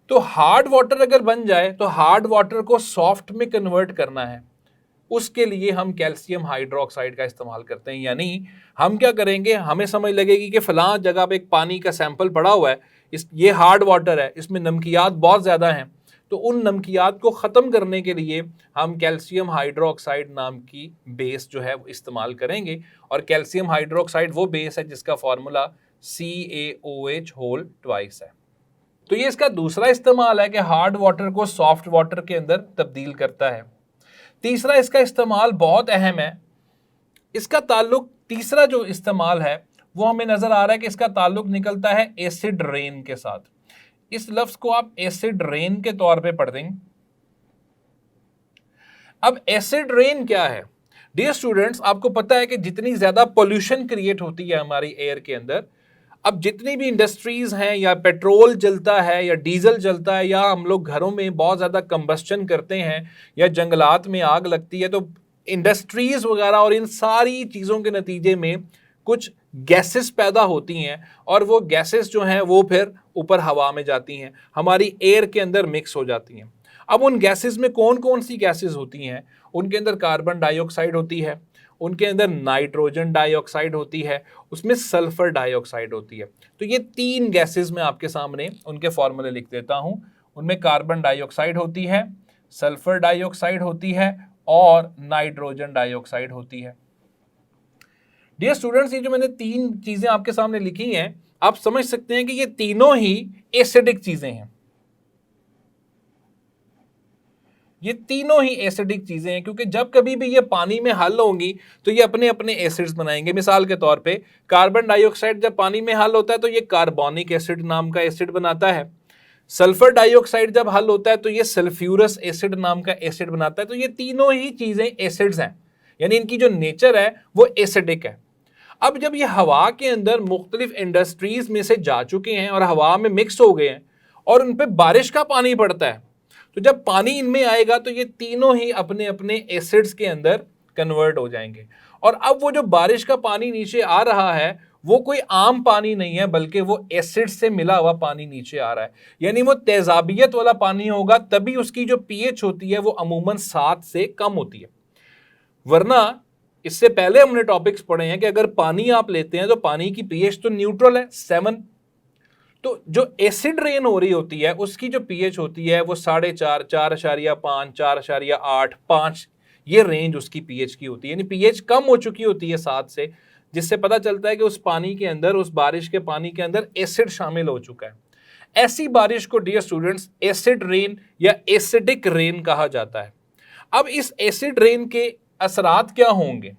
तो हार्ड वाटर अगर बन जाए तो हार्ड वाटर को सॉफ्ट में कन्वर्ट करना है, उसके लिए हम कैल्शियम हाइड्रोक्साइड का इस्तेमाल करते हैं। यानी हम क्या करेंगे, हमें समझ लगेगी कि फलां जगह पे एक पानी का सैंपल पड़ा हुआ है, ये हार्ड वाटर है, इसमें नमकियात बहुत ज़्यादा हैं, तो उन नमकियात को ख़त्म करने के लिए हम कैल्शियम हाइड्रोक्साइड नाम की बेस जो है वो इस्तेमाल करेंगे। और कैल्शियम हाइड्रोक्साइड वो बेस है जिसका फार्मूला CaOH है। तो ये इसका दूसरा इस्तेमाल है कि हार्ड वाटर को सॉफ्ट वाटर के अंदर तब्दील करता है। तीसरा इसका इस्तेमाल बहुत अहम है। इसका ताल्लुक, तीसरा जो इस्तेमाल है वो हमें नज़र आ रहा है कि इसका ताल्लुक निकलता है एसिड रेन के साथ। इस लफ्ज को आप एसिड रेन के तौर पे पढ़ देंगे। अब एसिड रेन क्या है? डियर स्टूडेंट्स, आपको पता है कि जितनी ज्यादा पोल्यूशन क्रिएट होती है हमारी एयर के अंदर, अब जितनी भी इंडस्ट्रीज हैं या पेट्रोल जलता है या डीजल जलता है या हम लोग घरों में बहुत ज़्यादा कंबस्टन करते हैं या जंगलात में आग लगती है, तो इंडस्ट्रीज वगैरह और इन सारी चीज़ों के नतीजे में कुछ गैसेस पैदा होती हैं और वो गैसेस जो हैं वो फिर ऊपर हवा में जाती हैं, हमारी एयर के अंदर मिक्स हो जाती हैं। अब उन गैसेस में कौन कौन सी गैसेस होती हैं? उनके अंदर कार्बन डाइऑक्साइड होती है, उनके अंदर नाइट्रोजन डाइऑक्साइड होती है, उसमें सल्फर डाइऑक्साइड होती है। तो ये 3 गैसेस मैं आपके सामने उनके फॉर्मूले लिख देता हूं। उनमें कार्बन डाइऑक्साइड होती है, सल्फर डाइऑक्साइड होती है और नाइट्रोजन डाइऑक्साइड होती है। डियर स्टूडेंट्स, ये जो मैंने 3 चीजें आपके सामने लिखी हैं, आप समझ सकते हैं कि ये तीनों ही एसिडिक चीजें हैं। ये तीनों ही एसिडिक चीजें हैं, क्योंकि जब कभी भी ये पानी में हल होंगी तो ये अपने अपने एसिड्स बनाएंगे। मिसाल के तौर पे कार्बन डाइऑक्साइड जब पानी में हल होता है तो ये कार्बोनिक एसिड नाम का एसिड बनाता है। सल्फर डाइऑक्साइड जब हल होता है तो ये सल्फ्यूरस एसिड नाम का एसिड बनाता है। तो ये तीनों ही चीजें एसिड्स हैं, यानी इनकी जो नेचर है वो एसिडिक है। अब जब ये हवा के अंदर मुख्तलिफ इंडस्ट्रीज में से जा चुके हैं और हवा में मिक्स हो गए हैं और उन पर बारिश का पानी पड़ता है, तो जब पानी इनमें आएगा तो ये तीनों ही अपने अपने एसिड्स के अंदर कन्वर्ट हो जाएंगे। और अब वो जो बारिश का पानी नीचे आ रहा है वो कोई आम पानी नहीं है, बल्कि वो एसिड से मिला हुआ पानी नीचे आ रहा है, यानी वो तेजाबियत वाला पानी होगा, तभी उसकी जो पीएच होती है वो अमूमन 7 से कम होती है। वरना इससे पहले हमने टॉपिक्स पढ़े हैं कि अगर पानी आप लेते हैं तो पानी की पीएच तो न्यूट्रल है 7। तो जो एसिड रेन हो रही होती है उसकी जो पीएच होती है वो 4.5, 4.5, 4.8, 5, ये रेंज उसकी पीएच की होती है, यानी पीएच कम हो चुकी होती है 7 से, जिससे पता चलता है कि उस पानी के अंदर, उस बारिश के पानी के अंदर एसिड शामिल हो चुका है। ऐसी बारिश को डियर स्टूडेंट्स एसिड रेन या एसिडिक रेन कहा जाता है। अब इस एसिड रेन के असरात क्या होंगे?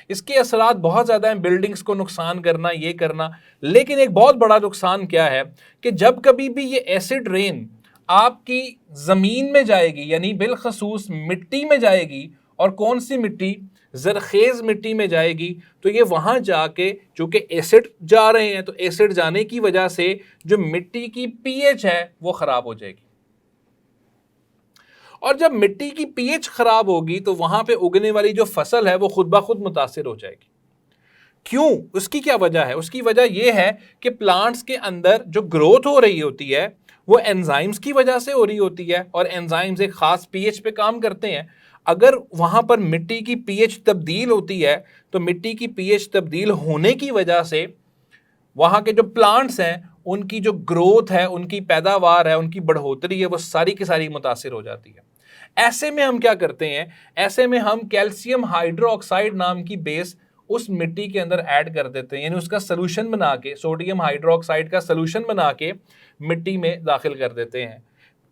इसके असरात बहुत ज़्यादा हैं, बिल्डिंग्स को नुकसान करना, ये करना, लेकिन एक बहुत बड़ा नुकसान क्या है कि जब कभी भी ये एसिड रेन आपकी ज़मीन में जाएगी, यानी बिलखसूस मिट्टी में जाएगी, और कौन सी मिट्टी? ज़रखेज़ मिट्टी में जाएगी, तो ये वहाँ जाके, चूँकि एसिड जा रहे हैं, तो एसिड जाने की वजह से जो मिट्टी की पीएच है वो ख़राब हो जाएगी। और जब मिट्टी की पीएच खराब होगी तो वहां पे उगने वाली जो फसल है वो खुद ब खुद मुतासिर हो जाएगी। क्यों? उसकी क्या वजह है? उसकी वजह यह है कि प्लांट्स के अंदर जो ग्रोथ हो रही होती है वो एंजाइम्स की वजह से हो रही होती है, और एंजाइम्स एक खास पीएच पे काम करते हैं। अगर वहां पर मिट्टी की पीएच तब्दील होती है तो मिट्टी की पीएच तब्दील होने की वजह से वहां के जो प्लांट्स हैं उनकी जो ग्रोथ है, उनकी पैदावार है, उनकी बढ़ोतरी है, वो सारी की सारी मुतासिर हो जाती है। ऐसे में हम क्या करते हैं? ऐसे में हम कैल्शियम हाइड्रोक्साइड नाम की बेस उस मिट्टी के अंदर ऐड कर देते हैं, यानी उसका सलूशन बना के, सोडियम हाइड्रोक्साइड का सलूशन बना के मिट्टी में दाखिल कर देते हैं,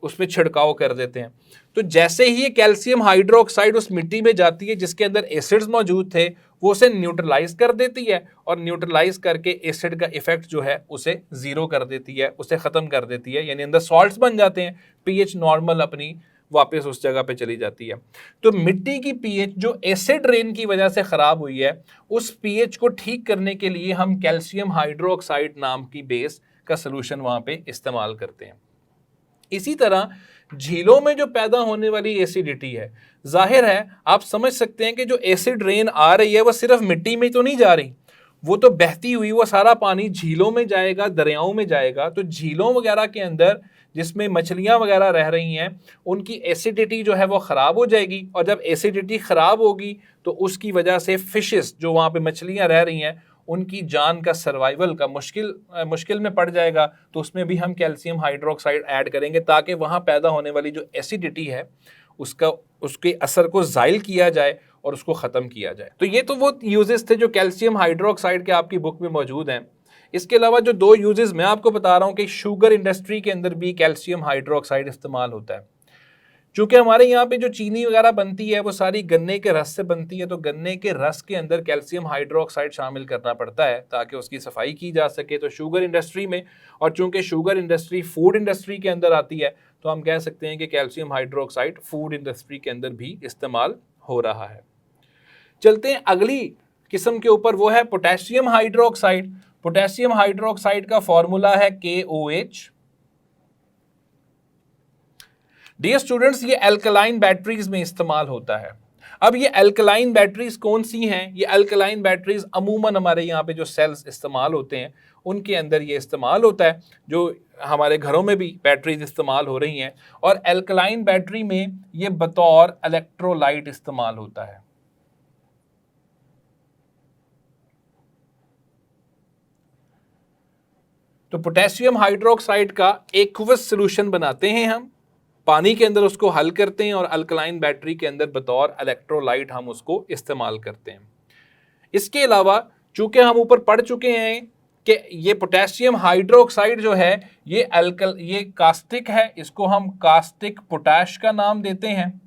उसमें छिड़काव कर देते हैं। तो जैसे ही ये कैल्शियम हाइड्रोक्साइड उस मिट्टी में जाती है जिसके अंदर एसिड्स मौजूद थे, वो उसे न्यूट्रलाइज कर देती है, और न्यूट्रलाइज करके एसिड का इफेक्ट जो है उसे जीरो कर देती है, उसे खत्म कर देती है, यानी अंदर सॉल्ट्स बन जाते हैं, पीएच नॉर्मल अपनी वापस उस जगह पे चली जाती है। तो मिट्टी की पीएच जो एसिड रेन की वजह से खराब हुई है, उस पीएच को ठीक करने के लिए हम कैल्शियम हाइड्रोक्साइड नाम की बेस का सलूशन वहां पे इस्तेमाल करते हैं। इसी तरह झीलों में जो पैदा होने वाली एसिडिटी है, जाहिर है आप समझ सकते हैं कि जो एसिड रेन आ रही है वो सिर्फ मिट्टी में तो नहीं जा रही, वो तो बहती हुई वो सारा पानी झीलों में जाएगा, दरियाओं में जाएगा। तो झीलों वगैरह के अंदर जिसमें मछलियां वगैरह रह रही हैं, उनकी एसिडिटी जो है वो ख़राब हो जाएगी, और जब एसिडिटी ख़राब होगी तो उसकी वजह से फिशेस, जो वहाँ पे मछलियां रह रही हैं, उनकी जान का सर्वाइवल का मुश्किल में पड़ जाएगा। तो उसमें भी हम कैल्शियम हाइड्रोक्साइड ऐड करेंगे ताकि वहाँ पैदा होने वाली जो एसिडिटी है उसके असर को ज़ाइल किया जाए और उसको ख़त्म किया जाए। तो ये तो वो यूजेस थे जो कैल्शियम हाइड्रोक्साइड के आपकी बुक में मौजूद हैं। इसके अलावा जो 2 यूजेस मैं आपको बता रहा हूँ कि शुगर इंडस्ट्री के अंदर भी कैल्शियम हाइड्रोक्साइड इस्तेमाल होता है। चूंकि हमारे यहाँ पे जो चीनी वगैरह बनती है वो सारी गन्ने के रस से बनती है, तो गन्ने के रस के अंदर कैल्शियम हाइड्रोक्साइड शामिल करना पड़ता है ताकि उसकी सफाई की जा सके। तो शुगर इंडस्ट्री में, और चूंकि शुगर इंडस्ट्री फूड इंडस्ट्री के अंदर आती है, तो हम कह सकते हैं कि कैल्शियम हाइड्रोक्साइड फूड इंडस्ट्री के अंदर भी इस्तेमाल हो रहा है। चलते हैं अगली किस्म के ऊपर, वो है पोटेशियम हाइड्रोक्साइड। पोटेशियम हाइड्रोक्साइड का फॉर्मूला है KOH। डियर स्टूडेंट्स, ये अल्कलाइन बैटरीज में इस्तेमाल होता है। अब ये अल्कलाइन बैटरीज कौन सी हैं? ये अल्कलाइन बैटरीज अमूमन हमारे यहाँ पे जो सेल्स इस्तेमाल होते हैं उनके अंदर ये इस्तेमाल होता है, जो हमारे घरों में भी बैटरीज इस्तेमाल हो रही हैं। और अल्कलाइन बैटरी में ये बतौर इलेक्ट्रोलाइट इस्तेमाल होता है। तो पोटेशियम हाइड्रोक्साइड का एक्वस सॉल्यूशन बनाते हैं हम, पानी के अंदर उसको हल करते हैं और अल्कलाइन बैटरी के अंदर बतौर इलेक्ट्रोलाइट हम उसको इस्तेमाल करते हैं। इसके अलावा चूंकि हम ऊपर पढ़ चुके हैं कि ये पोटेशियम हाइड्रोक्साइड जो है ये कास्टिक है, इसको हम कास्टिक पोटैश का नाम देते हैं।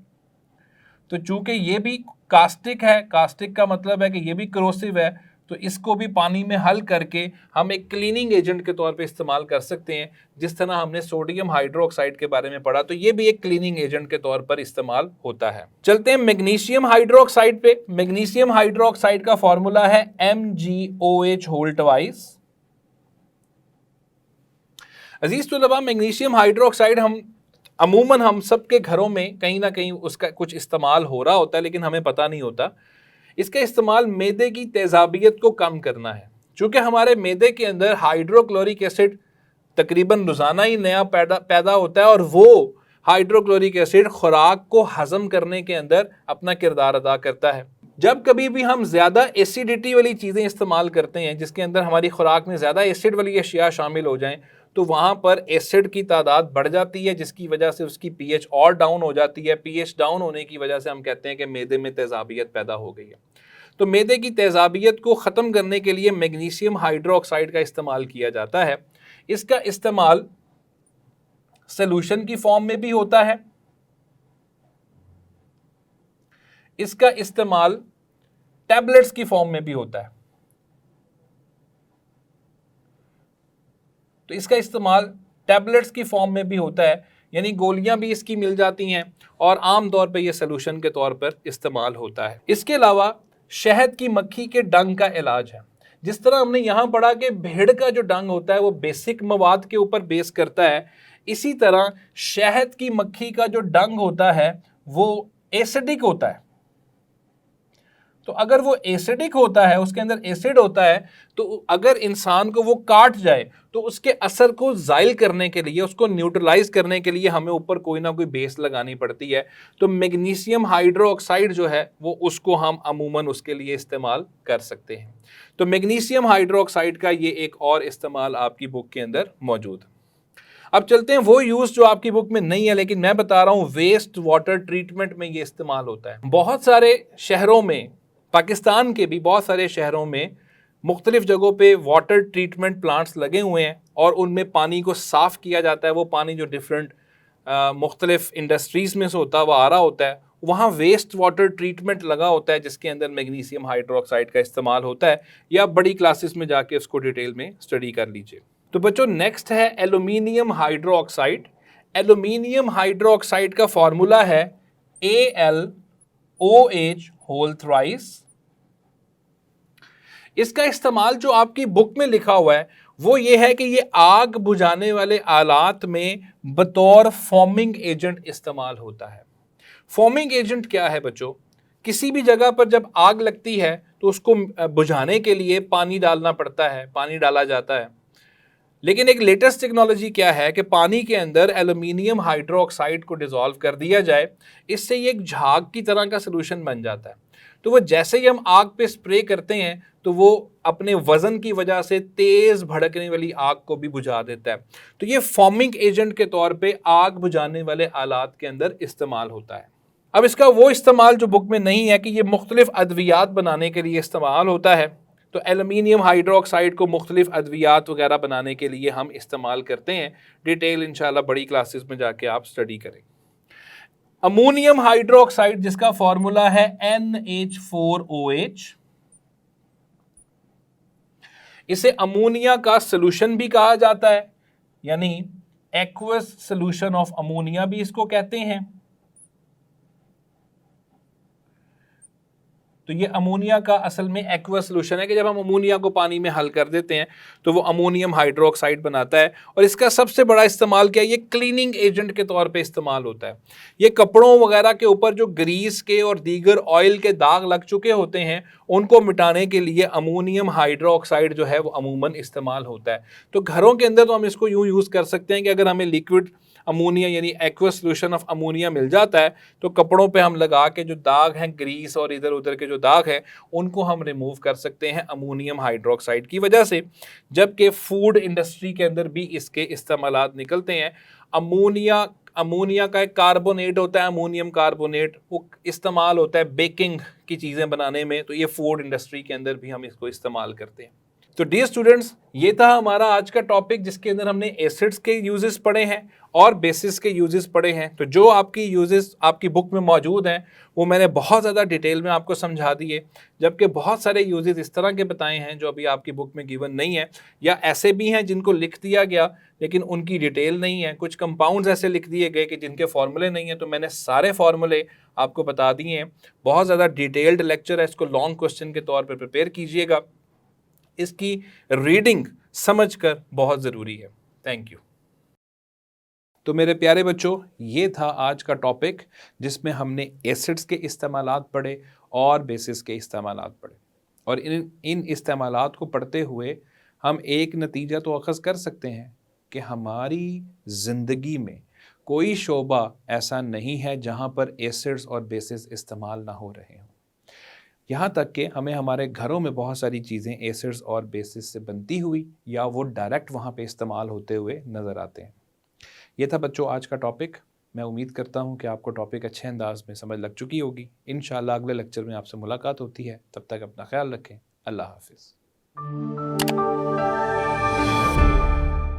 तो चूंकि ये भी कास्टिक है, कास्टिक का मतलब है कि ये भी करोसिव है, तो इसको भी पानी में हल करके हम एक क्लीनिंग एजेंट के तौर पे इस्तेमाल कर सकते हैं। जिस तरह हमने सोडियम हाइड्रोक्साइड के बारे में पढ़ा, तो ये भी एक क्लीनिंग एजेंट के तौर पर इस्तेमाल होता है। चलते हैं मैग्नीशियम हाइड्रोक्साइड पे। मैग्नीशियम हाइड्रोक्साइड का फॉर्मूला है MgOH होल ट्वाइस। अजीज तुलबा, मैग्नीशियम हाइड्रोक्साइड हम सबके घरों में कहीं ना कहीं उसका कुछ इस्तेमाल हो रहा होता है, लेकिन हमें पता नहीं होता। इसका इस्तेमाल मैदे की तेजाबियत को कम करना है। चूंकि हमारे मैदे के अंदर हाइड्रोक्लोरिक एसिड तकरीबन रोजाना ही नया पैदा होता है, और वो हाइड्रोक्लोरिक एसिड खुराक को हजम करने के अंदर अपना किरदार अदा करता है। जब कभी भी हम ज्यादा एसिडिटी वाली चीजें इस्तेमाल करते हैं, जिसके अंदर हमारी खुराक में ज्यादा एसिड वाली अशिया शामिल हो जाएं, तो वहां पर एसिड की तादाद बढ़ जाती है, जिसकी वजह से उसकी पीएच और डाउन हो जाती है। पीएच डाउन होने की वजह से हम कहते हैं कि मैदे में तेजाबियत पैदा हो गई है। तो मैदे की तेजाबियत को ख़त्म करने के लिए मैग्नीशियम हाइड्रोक्साइड का इस्तेमाल किया जाता है। इसका इस्तेमाल सॉल्यूशन की फॉर्म में भी होता है, इसका इस्तेमाल टैबलेट्स की फॉर्म में भी होता है। तो इसका इस्तेमाल टैबलेट्स की फॉर्म में भी होता है, यानी गोलियां भी इसकी मिल जाती हैं, और आम तौर पे ये सॉल्यूशन के तौर पर इस्तेमाल होता है। इसके अलावा शहद की मक्खी के डंग का इलाज है। जिस तरह हमने यहाँ पढ़ा कि भेड़ का जो डंग होता है वो बेसिक मवाद के ऊपर बेस करता है, इसी तरह शहद की मक्खी का जो डंग होता है वो एसिडिक होता है। तो अगर वो एसिडिक होता है, उसके अंदर एसिड होता है, तो अगर इंसान को वो काट जाए तो उसके असर को ज़ाइल करने के लिए, उसको न्यूट्रलाइज करने के लिए हमें ऊपर कोई ना कोई बेस लगानी पड़ती है। तो मैग्नीशियम हाइड्रोक्साइड जो है वो उसको हम अमूमन उसके लिए इस्तेमाल कर सकते हैं। तो मैग्नीशियम हाइड्रोक्साइड का ये एक और इस्तेमाल आपकी बुक के अंदर मौजूद। अब चलते हैं वो यूज जो आपकी बुक में नहीं है, लेकिन मैं बता रहा हूँ वेस्ट वाटर ट्रीटमेंट में ये इस्तेमाल होता है। बहुत सारे शहरों में, पाकिस्तान के भी बहुत सारे शहरों में मुख्तलिफ जगहों पे वाटर ट्रीटमेंट प्लांट्स लगे हुए हैं, और उनमें पानी को साफ़ किया जाता है। वो पानी जो डिफरेंट मुख्तलिफ इंडस्ट्रीज़ में से होता हुआ आ रहा होता है, वहाँ वेस्ट वाटर ट्रीटमेंट लगा होता है, जिसके अंदर मैग्नीशियम हाइड्रोक्साइड का इस्तेमाल होता है। या आप बड़ी क्लासेस में जाके उसको डिटेल में स्टडी कर लीजिए। तो बच्चों, नेक्स्ट है एल्यूमिनियम हाइड्रोक्साइड। एल्यूमिनियम हाइड्रोक्साइड का फॉर्मूला है AlOH होल थ्राइस। इसका इस्तेमाल जो आपकी बुक में लिखा हुआ है वो ये है कि ये आग बुझाने वाले आलात में बतौर फॉर्मिंग एजेंट इस्तेमाल होता है। फॉर्मिंग एजेंट क्या है बच्चों? किसी भी जगह पर जब आग लगती है तो उसको बुझाने के लिए पानी डालना पड़ता है, पानी डाला जाता है। लेकिन एक लेटेस्ट टेक्नोलॉजी क्या है कि पानी के अंदर एल्यूमिनियम हाइड्रोक्साइड को डिसॉल्व कर दिया जाए, इससे ये एक झाग की तरह का सलूशन बन जाता है। तो वो जैसे ही हम आग पे स्प्रे करते हैं तो वो अपने वजन की वजह से तेज भड़कने वाली आग को भी बुझा देता है। तो ये फॉर्मिंग एजेंट के तौर पे आग बुझाने वाले आलात के अंदर इस्तेमाल होता है। अब इसका वो इस्तेमाल जो बुक में नहीं है कि ये मुख्तलिफ अद्वियात बनाने के लिए इस्तेमाल होता है। तो एल्यूमिनियम हाइड्रोक्साइड को मुख्तलिफ अद्वियात वगैरह बनाने के लिए हम इस्तेमाल करते हैं। डिटेल इंशाल्लाह बड़ी क्लासेस में जाके आप स्टडी करें। अमोनियम हाइड्रोक्साइड जिसका फॉर्मूला है NH4OH, इसे अमोनिया का सोल्यूशन भी कहा जाता है, यानी एक्वस सोल्यूशन ऑफ अमोनिया भी इसको कहते हैं। तो ये अमोनिया का असल में एक्वस सोल्यूशन है कि जब हम अमोनिया को पानी में हल कर देते हैं तो वो अमोनियम हाइड्रोक्साइड बनाता है। और इसका सबसे बड़ा इस्तेमाल क्या है, ये क्लीनिंग एजेंट के तौर पे इस्तेमाल होता है। ये कपड़ों वगैरह के ऊपर जो ग्रीस के और दीगर ऑयल के दाग लग चुके होते हैं उनको मिटाने के लिए अमोनियम हाइड्रोक्साइड जो है वो अमूमन इस्तेमाल होता है। तो घरों के अंदर तो हम इसको यूँ यूज़ कर सकते हैं कि अगर हमें लिक्विड अमोनिया यानी एक्वस सोल्यूशन ऑफ अमोनिया मिल जाता है तो कपड़ों पे हम लगा के जो दाग हैं ग्रीस और इधर उधर के जो दाग हैं उनको हम रिमूव कर सकते हैं अमोनियम हाइड्रोक्साइड की वजह से। जबकि फूड इंडस्ट्री के अंदर भी इसके इस्तेमालात निकलते हैं। अमोनिया का एक कार्बोनेट होता है, अमोनियम कार्बोनेट, वो इस्तेमाल होता है बेकिंग की चीज़ें बनाने में। तो ये फूड इंडस्ट्री के अंदर भी हम इसको इस्तेमाल करते हैं। तो डियर स्टूडेंट्स, ये था हमारा आज का टॉपिक जिसके अंदर हमने एसिड्स के यूजेस पढ़े हैं और बेसिस के यूजेस पढ़े हैं। तो जो आपकी यूजेस आपकी बुक में मौजूद हैं वो मैंने बहुत ज़्यादा डिटेल में आपको समझा दिए, जबकि बहुत सारे यूजेस इस तरह के बताए हैं जो अभी आपकी बुक में गिवन नहीं है, या ऐसे भी हैं जिनको लिख दिया गया लेकिन उनकी डिटेल नहीं है। कुछ कंपाउंड्स ऐसे लिख दिए गए कि जिनके फॉर्मूले नहीं है, तो मैंने सारे फॉर्मूले आपको बता दिए हैं। बहुत ज़्यादा डिटेल्ड लेक्चर है, इसको लॉन्ग क्वेश्चन के तौर पर प्रिपेयर कीजिएगा। इसकी रीडिंग समझकर बहुत ज़रूरी है। Thank you. तो मेरे प्यारे बच्चों, ये था आज का टॉपिक जिसमें हमने एसिड्स के इस्तेमालात पढ़े और बेसिस के इस्तेमालात पढ़े। और इन इस्तेमालात को पढ़ते हुए हम एक नतीजा तो अखज़ कर सकते हैं कि हमारी ज़िंदगी में कोई शोबा ऐसा नहीं है जहाँ पर एसिड्स और बेसिस इस्तेमाल ना हो रहे हों। यहाँ तक कि हमें हमारे घरों में बहुत सारी चीज़ें एसिड्स और बेसिस से बनती हुई या वो डायरेक्ट वहाँ पे इस्तेमाल होते हुए नज़र आते हैं। ये था बच्चों आज का टॉपिक। मैं उम्मीद करता हूँ कि आपको टॉपिक अच्छे अंदाज में समझ लग चुकी होगी। इंशाअल्लाह अगले लेक्चर में आपसे मुलाकात होती है। तब तक अपना ख्याल रखें। अल्लाह हाफिज़।